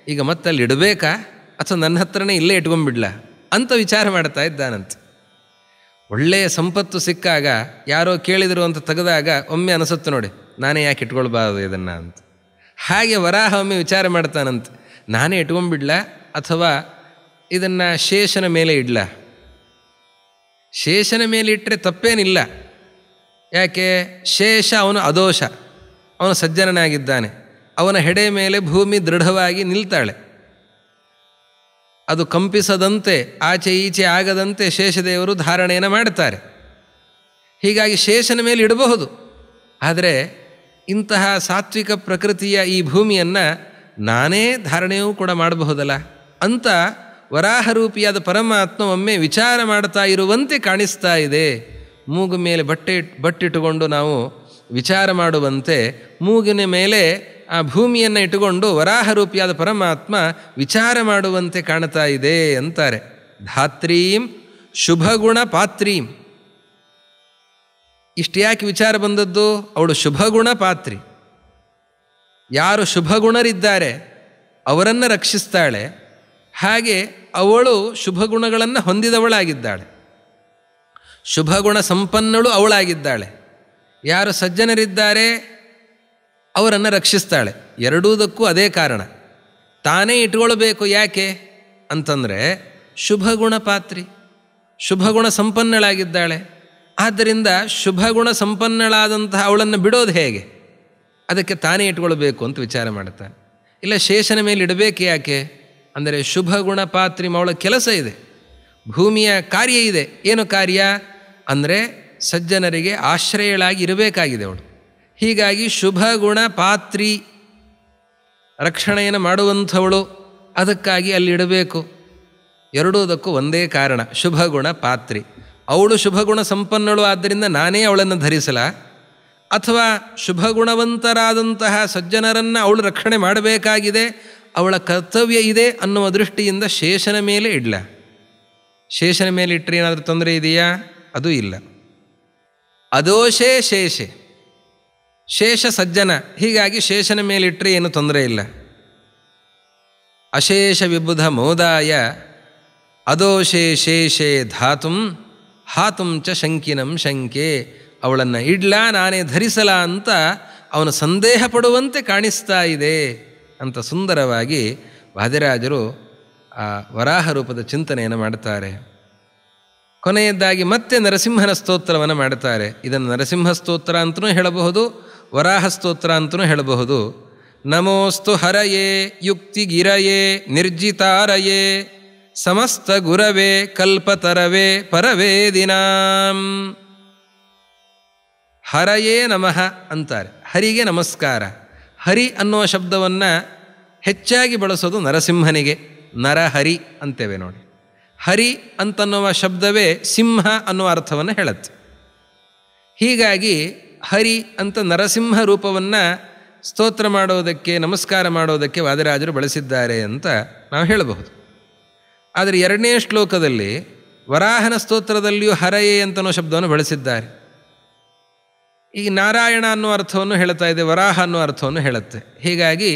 ಈಗ ಮತ್ತಲ್ಲಿ ಇಡಬೇಕಾ ಅಥವಾ ನನ್ನ ಹತ್ರನೇ ಇಲ್ಲೇ ಇಟ್ಕೊಂಡ್ಬಿಡ್ಲಾ ಅಂತ ವಿಚಾರ ಮಾಡ್ತಾ ಇದ್ದಾನಂತೆ. ಒಳ್ಳೆಯ ಸಂಪತ್ತು ಸಿಕ್ಕಾಗ ಯಾರೋ ಕೇಳಿದರು ಅಂತ ತೆಗೆದಾಗ ಒಮ್ಮೆ ಅನಿಸುತ್ತೆ ನೋಡಿ, ನಾನೇ ಯಾಕೆ ಇಟ್ಕೊಳ್ಬಾರ್ದು ಇದನ್ನು ಅಂತ. ಹಾಗೆ ವರಾಹ ಒಮ್ಮೆ ವಿಚಾರ ಮಾಡ್ತಾನಂತೆ, ನಾನೇ ಇಟ್ಕೊಂಡ್ಬಿಡ್ಲಾ ಅಥವಾ ಇದನ್ನು ಶೇಷನ ಮೇಲೆ ಇಡ್ಲಾ? ಶೇಷನ ಮೇಲೆ ಇಟ್ಟರೆ ತಪ್ಪೇನಿಲ್ಲ. ಯಾಕೆ? ಶೇಷ ಅವನು ಅದೋಷ, ಅವನು ಸಜ್ಜನನಾಗಿದ್ದಾನೆ. ಅವನ ಹೆಡೆ ಮೇಲೆ ಭೂಮಿ ದೃಢವಾಗಿ ನಿಲ್ತಾಳೆ. ಅದು ಕಂಪಿಸದಂತೆ, ಆಚೆ ಈಚೆ ಆಗದಂತೆ ಶೇಷದೇವರು ಧಾರಣೆಯನ್ನು ಮಾಡ್ತಾರೆ. ಹೀಗಾಗಿ ಶೇಷನ ಮೇಲೆ ಇಡಬಹುದು. ಆದರೆ ಇಂತಹ ಸಾತ್ವಿಕ ಪ್ರಕೃತಿಯ ಈ ಭೂಮಿಯನ್ನು ನಾನೇ ಧಾರಣೆಯೂ ಕೂಡ ಮಾಡಬಹುದಲ್ಲ ಅಂತ ವರಾಹರೂಪಿಯಾದ ಪರಮಾತ್ಮ ಒಮ್ಮೆ ವಿಚಾರ ಮಾಡ್ತಾ ಇರುವಂತೆ ಕಾಣಿಸ್ತಾ ಇದೆ. ಮೂಗು ಮೇಲೆ ಬಟ್ಟಿಟ್ಟುಕೊಂಡು ನಾವು ವಿಚಾರ ಮಾಡುವಂತೆ ಮೂಗಿನ ಮೇಲೆ ಆ ಭೂಮಿಯನ್ನು ಇಟ್ಟುಕೊಂಡು ವರಾಹರೂಪಿಯಾದ ಪರಮಾತ್ಮ ವಿಚಾರ ಮಾಡುವಂತೆ ಕಾಣ್ತಾ ಇದೆ ಅಂತಾರೆ. ಧಾತ್ರೀಂ ಶುಭಗುಣ ಪಾತ್ರೀಂ. ಇಷ್ಟು ಯಾಕೆ ವಿಚಾರ ಬಂದದ್ದು? ಅವಳು ಶುಭಗುಣ ಪಾತ್ರಿ. ಯಾರು ಶುಭಗುಣರಿದ್ದಾರೆ ಅವರನ್ನು ರಕ್ಷಿಸ್ತಾಳೆ. ಹಾಗೆ ಅವಳು ಶುಭಗುಣಗಳನ್ನು ಹೊಂದಿದವಳಾಗಿದ್ದಾಳೆ. ಶುಭಗುಣ ಸಂಪನ್ನಳು ಅವಳಾಗಿದ್ದಾಳೆ. ಯಾರು ಸಜ್ಜನರಿದ್ದಾರೆ ಅವರನ್ನು ರಕ್ಷಿಸ್ತಾಳೆ. ಎರಡೂದಕ್ಕೂ ಅದೇ ಕಾರಣ. ತಾನೇ ಇಟ್ಕೊಳ್ಬೇಕು. ಯಾಕೆ ಅಂತಂದರೆ ಶುಭಗುಣ ಪಾತ್ರಿ, ಶುಭಗುಣ ಸಂಪನ್ನಳಾಗಿದ್ದಾಳೆ. ಆದ್ದರಿಂದ ಶುಭಗುಣ ಸಂಪನ್ನಳಾದಂತಹ ಅವಳನ್ನು ಬಿಡೋದು ಹೇಗೆ? ಅದಕ್ಕೆ ತಾನೇ ಇಟ್ಕೊಳ್ಬೇಕು ಅಂತ ವಿಚಾರ ಮಾಡ್ತಾನೆ. ಇಲ್ಲ ಶೇಷನ ಮೇಲೆ ಇಡಬೇಕು ಯಾಕೆ ಅಂದರೆ ಶುಭಗುಣ ಪಾತ್ರಿ ಅವಳ ಕೆಲಸ ಇದೆ, ಭೂಮಿಯ ಕಾರ್ಯ ಇದೆ. ಏನು ಕಾರ್ಯ ಅಂದರೆ ಸಜ್ಜನರಿಗೆ ಆಶ್ರಯಳಾಗಿ ಇರಬೇಕಾಗಿದೆ ಅವಳು. ಹೀಗಾಗಿ ಶುಭಗುಣ ಪಾತ್ರಿ ರಕ್ಷಣೆಯನ್ನು ಮಾಡುವಂಥವಳು, ಅದಕ್ಕಾಗಿ ಅಲ್ಲಿಡಬೇಕು. ಎರಡೂದಕ್ಕೂ ಒಂದೇ ಕಾರಣ, ಶುಭಗುಣ ಪಾತ್ರಿ. ಅವಳು ಶುಭಗುಣ ಸಂಪನ್ನಳು, ಆದ್ದರಿಂದ ನಾನೇ ಅವಳನ್ನು ಧರಿಸಲ, ಅಥವಾ ಶುಭಗುಣವಂತರಾದಂತಹ ಸಜ್ಜನರನ್ನು ಅವಳು ರಕ್ಷಣೆ ಮಾಡಬೇಕಾಗಿದೆ, ಅವಳ ಕರ್ತವ್ಯ ಇದೆ ಅನ್ನುವ ದೃಷ್ಟಿಯಿಂದ ಶೇಷನ ಮೇಲೆ ಇಡ್ಲ. ಶೇಷನ ಮೇಲೆ ಇಟ್ಟರೆ ಏನಾದರೂ ತೊಂದರೆ ಇದೆಯಾ? ಅದು ಇಲ್ಲ. ಅದೋಷೇ ಶೇಷೆ, ಶೇಷ ಸಜ್ಜನ, ಹೀಗಾಗಿ ಶೇಷನ ಮೇಲಿಟ್ಟರೆ ಏನು ತೊಂದರೆ ಇಲ್ಲ. ಅಶೇಷ ವಿಬುಧ ಮೋದಾಯ ಅದೋಷೇ ಶೇಷೇ ಧಾತುಂ ಹಾತುಂ ಚ ಶಂಕಿನಂ ಶಂಕೆ. ಅವಳನ್ನು ಇಡ್ಲಾ ನಾನೇ ಧರಿಸಲ ಅಂತ ಅವನು ಸಂದೇಹ ಪಡುವಂತೆ ಕಾಣಿಸ್ತಾ ಇದೆ ಅಂತ ಸುಂದರವಾಗಿ ವಾದಿರಾಜರು ಆ ವರಾಹ ರೂಪದ ಚಿಂತನೆಯನ್ನು ಮಾಡ್ತಾರೆ. ಕೊನೆಯದ್ದಾಗಿ ಮತ್ತೆ ನರಸಿಂಹನ ಸ್ತೋತ್ರವನ್ನು ಮಾಡ್ತಾರೆ. ಇದನ್ನು ನರಸಿಂಹ ಸ್ತೋತ್ರ ಅಂತಲೂ ಹೇಳಬಹುದು, ವರಾಹ ಸ್ತೋತ್ರ ಅಂತಲೂ ಹೇಳಬಹುದು. ನಮೋಸ್ತು ಹರಯೇ ಯುಕ್ತಿಗಿರಯೇ ನಿರ್ಜಿತಾರಯೇ ಸಮಸ್ತ ಗುರವೇ ಕಲ್ಪತರವೇ ಪರವೇದಿನಾಂ. ಹರಯೇ ನಮಃ ಅಂತಾರೆ, ಹರಿಗೆ ನಮಸ್ಕಾರ. ಹರಿ ಅನ್ನುವ ಶಬ್ದವನ್ನು ಹೆಚ್ಚಾಗಿ ಬಳಸೋದು ನರಸಿಂಹನಿಗೆ, ನರಹರಿ ಅಂತೇವೆ ನೋಡಿ. ಹರಿ ಅಂತನ್ನುವ ಶಬ್ದವೇ ಸಿಂಹ ಅನ್ನುವ ಅರ್ಥವನ್ನು ಹೇಳುತ್ತೆ. ಹೀಗಾಗಿ ಹರಿ ಅಂತ ನರಸಿಂಹ ರೂಪವನ್ನು ಸ್ತೋತ್ರ ಮಾಡೋದಕ್ಕೆ, ನಮಸ್ಕಾರ ಮಾಡೋದಕ್ಕೆ ವಾದಿರಾಜರು ಬಳಸಿದ್ದಾರೆ ಅಂತ ನಾವು ಹೇಳಬಹುದು. ಆದರೆ ಎರಡನೇ ಶ್ಲೋಕದಲ್ಲಿ ವರಾಹನ ಸ್ತೋತ್ರದಲ್ಲಿಯೂ ಹರಯೇ ಅಂತನೋ ಶಬ್ದವನ್ನು ಬಳಸಿದ್ದಾರೆ. ಈ ನಾರಾಯಣ ಅನ್ನೋ ಅರ್ಥವನ್ನು ಹೇಳ್ತಾ ಇದೆ, ವರಾಹ ಅನ್ನೋ ಅರ್ಥವನ್ನು ಹೇಳುತ್ತೆ. ಹೀಗಾಗಿ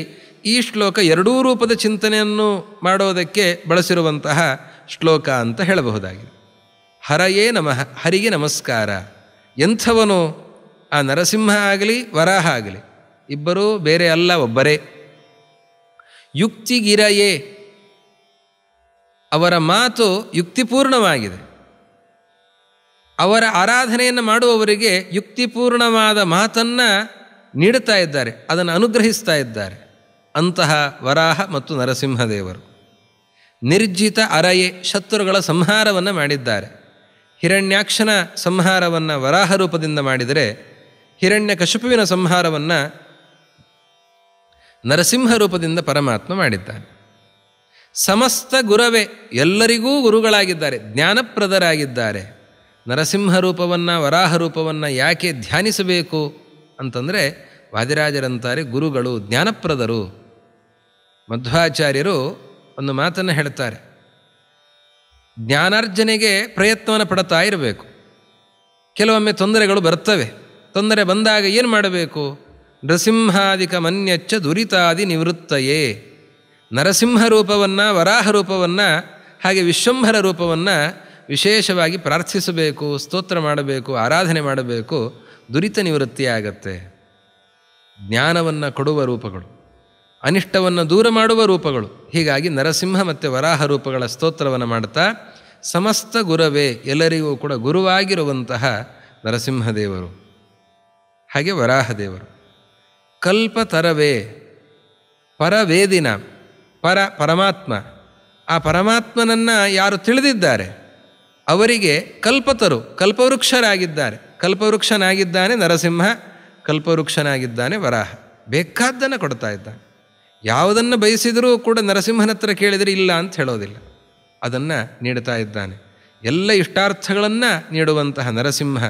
ಈ ಶ್ಲೋಕ ಎರಡೂ ರೂಪದ ಚಿಂತನೆಯನ್ನು ಮಾಡೋದಕ್ಕೆ ಬಳಸಿರುವಂತಹ ಶ್ಲೋಕ ಅಂತ ಹೇಳಬಹುದಾಗಿದೆ. ಹರಯೇ ನಮಃ, ಹರಿಗೆ ನಮಸ್ಕಾರ. ಎಂಥವನು ಆ ನರಸಿಂಹ ಆಗಲಿ ವರಾಹ ಆಗಲಿ ಇಬ್ಬರೂ ಬೇರೆ ಅಲ್ಲ, ಒಬ್ಬರೇ. ಯುಕ್ತಿಗಿರಯೇ, ಅವರ ಮಾತು ಯುಕ್ತಿಪೂರ್ಣವಾಗಿದೆ. ಅವರ ಆರಾಧನೆಯನ್ನು ಮಾಡುವವರಿಗೆ ಯುಕ್ತಿಪೂರ್ಣವಾದ ಮಾತನ್ನು ನೀಡುತ್ತಾ ಇದ್ದಾರೆ, ಅದನ್ನು ಅನುಗ್ರಹಿಸ್ತಾ ಇದ್ದಾರೆ. ಅಂತಹ ವರಾಹ ಮತ್ತು ನರಸಿಂಹದೇವರು. ನಿರ್ಜಿತ ಅರಯೆ, ಶತ್ರುಗಳ ಸಂಹಾರವನ್ನು ಮಾಡಿದ್ದಾರೆ. ಹಿರಣ್ಯಾಕ್ಷನ ಸಂಹಾರವನ್ನು ವರಾಹ ರೂಪದಿಂದ ಮಾಡಿದರೆ ಹಿರಣ್ಯಕಶಿಪುವಿನ ಸಂಹಾರವನ್ನು ನರಸಿಂಹ ರೂಪದಿಂದ ಪರಮಾತ್ಮ ಮಾಡಿದ್ದಾನೆ. ಸಮಸ್ತ ಗುರವೇ, ಎಲ್ಲರಿಗೂ ಗುರುಗಳಾಗಿದ್ದಾರೆ, ಜ್ಞಾನಪ್ರದರಾಗಿದ್ದಾರೆ. ನರಸಿಂಹ ರೂಪವನ್ನು ವರಾಹ ರೂಪವನ್ನು ಯಾಕೆ ಧ್ಯಾನಿಸಬೇಕು ಅಂತಂದರೆ ವಾದಿರಾಜರಂತಾರೆ ಗುರುಗಳು ಜ್ಞಾನಪ್ರದರು. ಮಧ್ವಾಚಾರ್ಯರು ಒಂದು ಮಾತನ್ನು ಹೇಳ್ತಾರೆ, ಜ್ಞಾನಾರ್ಜನೆಗೆ ಪ್ರಯತ್ನವನ್ನು ಪಡ್ತಾ ಇರಬೇಕು. ಕೆಲವೊಮ್ಮೆ ತೊಂದರೆಗಳು ಬರ್ತವೆ. ತೊಂದರೆ ಬಂದಾಗ ಏನು ಮಾಡಬೇಕು? ನೃಸಿಂಹಾದಿಕ ಮನ್ಯಚ್ಚ ದುರಿತಾದಿ ನಿವೃತ್ತಯೇ. ನರಸಿಂಹ ರೂಪವನ್ನು, ವರಾಹ ರೂಪವನ್ನು, ಹಾಗೆ ವಿಶ್ವಂಭರ ರೂಪವನ್ನು ವಿಶೇಷವಾಗಿ ಪ್ರಾರ್ಥಿಸಬೇಕು, ಸ್ತೋತ್ರ ಮಾಡಬೇಕು, ಆರಾಧನೆ ಮಾಡಬೇಕು. ದುರಿತ ನಿವೃತ್ತಿಯಾಗತ್ತೆ. ಜ್ಞಾನವನ್ನು ಕೊಡುವ ರೂಪಗಳು, ಅನಿಷ್ಟವನ್ನು ದೂರ ಮಾಡುವ ರೂಪಗಳು. ಹೀಗಾಗಿ ನರಸಿಂಹ ಮತ್ತು ವರಾಹ ರೂಪಗಳ ಸ್ತೋತ್ರವನ್ನು ಮಾಡ್ತಾ ಸಮಸ್ತ ಗುರವೇ, ಎಲ್ಲರಿಗೂ ಕೂಡ ಗುರುವಾಗಿರುವಂತಹ ನರಸಿಂಹದೇವರು, ಹಾಗೆ ವರಾಹದೇವರು. ಕಲ್ಪತರವೇ, ಪರವೇದಿನ, ಪರಮಾತ್ಮ. ಆ ಪರಮಾತ್ಮನನ್ನು ಯಾರು ತಿಳಿದಿದ್ದಾರೆ ಅವರಿಗೆ ಕಲ್ಪತರು, ಕಲ್ಪವೃಕ್ಷರಾಗಿದ್ದಾರೆ. ಕಲ್ಪವೃಕ್ಷನಾಗಿದ್ದಾನೆ ನರಸಿಂಹ, ಕಲ್ಪವೃಕ್ಷನಾಗಿದ್ದಾನೆ ವರಾಹ. ಬೇಕಾದ್ದನ್ನು ಕೊಡ್ತಾ ಇದ್ದಾನೆ. ಯಾವುದನ್ನು ಬಯಸಿದರೂ ಕೂಡ ನರಸಿಂಹನ ಹತ್ರ ಕೇಳಿದರೆ ಇಲ್ಲ ಅಂತ ಹೇಳೋದಿಲ್ಲ, ಅದನ್ನು ನೀಡ್ತಾ ಇದ್ದಾನೆ. ಎಲ್ಲ ಇಷ್ಟಾರ್ಥಗಳನ್ನು ನೀಡುವಂತಹ ನರಸಿಂಹ,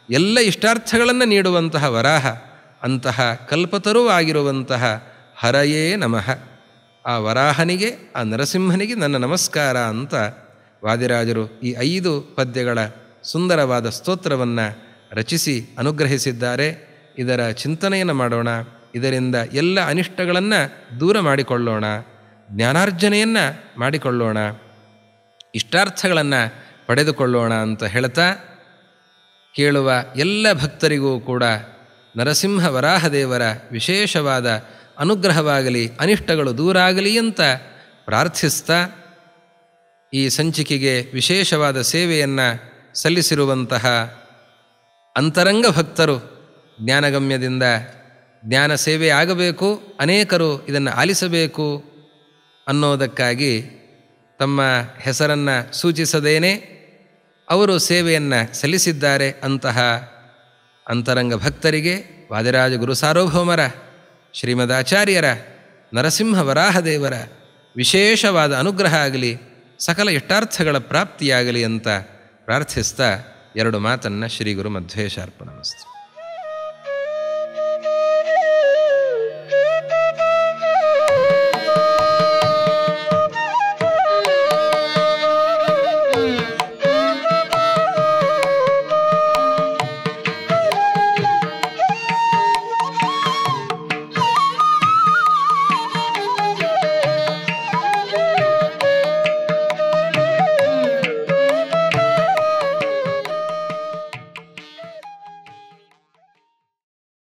ಎಲ್ಲ ಇಷ್ಟಾರ್ಥಗಳನ್ನು ನೀಡುವಂತಹ ವರಾಹ, ಅಂತಹ ಕಲ್ಪತರೂ ಆಗಿರುವಂತಹ ಹರಯೇ ನಮಃ. ಆ ವರಾಹನಿಗೆ, ಆ ನರಸಿಂಹನಿಗೆ ನನ್ನ ನಮಸ್ಕಾರ ಅಂತ ವಾದಿರಾಜರು ಈ 5 ಪದ್ಯಗಳ ಸುಂದರವಾದ ಸ್ತೋತ್ರವನ್ನು ರಚಿಸಿ ಅನುಗ್ರಹಿಸಿದ್ದಾರೆ. ಇದರ ಚಿಂತನೆಯನ್ನು ಮಾಡೋಣ. ಇದರಿಂದ ಎಲ್ಲ ಅನಿಷ್ಟಗಳನ್ನು ದೂರ ಮಾಡಿಕೊಳ್ಳೋಣ, ಜ್ಞಾನಾರ್ಜನೆಯನ್ನು ಮಾಡಿಕೊಳ್ಳೋಣ, ಇಷ್ಟಾರ್ಥಗಳನ್ನು ಪಡೆದುಕೊಳ್ಳೋಣ ಅಂತ ಹೇಳ್ತಾ, ಕೇಳುವ ಎಲ್ಲ ಭಕ್ತರಿಗೂ ಕೂಡ ನರಸಿಂಹ ವರಾಹದೇವರ ವಿಶೇಷವಾದ ಅನುಗ್ರಹವಾಗಲಿ, ಅನಿಷ್ಟಗಳು ದೂರ ಆಗಲಿ ಅಂತ ಪ್ರಾರ್ಥಿಸ್ತಾ, ಈ ಸಂಚಿಕೆಗೆ ವಿಶೇಷವಾದ ಸೇವೆಯನ್ನು ಸಲ್ಲಿಸಿರುವಂತಹ ಅಂತರಂಗ ಭಕ್ತರು, ಜ್ಞಾನಗಮ್ಯದಿಂದ ಜ್ಞಾನ ಸೇವೆ ಆಗಬೇಕು, ಅನೇಕರು ಇದನ್ನು ಆಲಿಸಬೇಕು ಅನ್ನೋದಕ್ಕಾಗಿ ತಮ್ಮ ಹೆಸರನ್ನು ಸೂಚಿಸದೇನೆ ಅವರು ಸೇವೆಯನ್ನು ಸಲ್ಲಿಸಿದ್ದಾರೆ. ಅಂತಹ ಅಂತರಂಗ ಭಕ್ತರಿಗೆ ವಾದಿರಾಜ ಗುರು ಸಾರ್ವಭೌಮರ, ಶ್ರೀಮದಾಚಾರ್ಯರ, ನರಸಿಂಹ ವರಾಹದೇವರ ವಿಶೇಷವಾದ ಅನುಗ್ರಹ ಆಗಲಿ, ಸಕಲ ಇಷ್ಟಾರ್ಥಗಳ ಪ್ರಾಪ್ತಿಯಾಗಲಿ ಅಂತ ಪ್ರಾರ್ಥಿಸ್ತಾ 2 ಮಾತನ್ನು ಶ್ರೀ ಗುರು ಮಧ್ವೇಶಾರ್ಪಣಮಸ್ತು.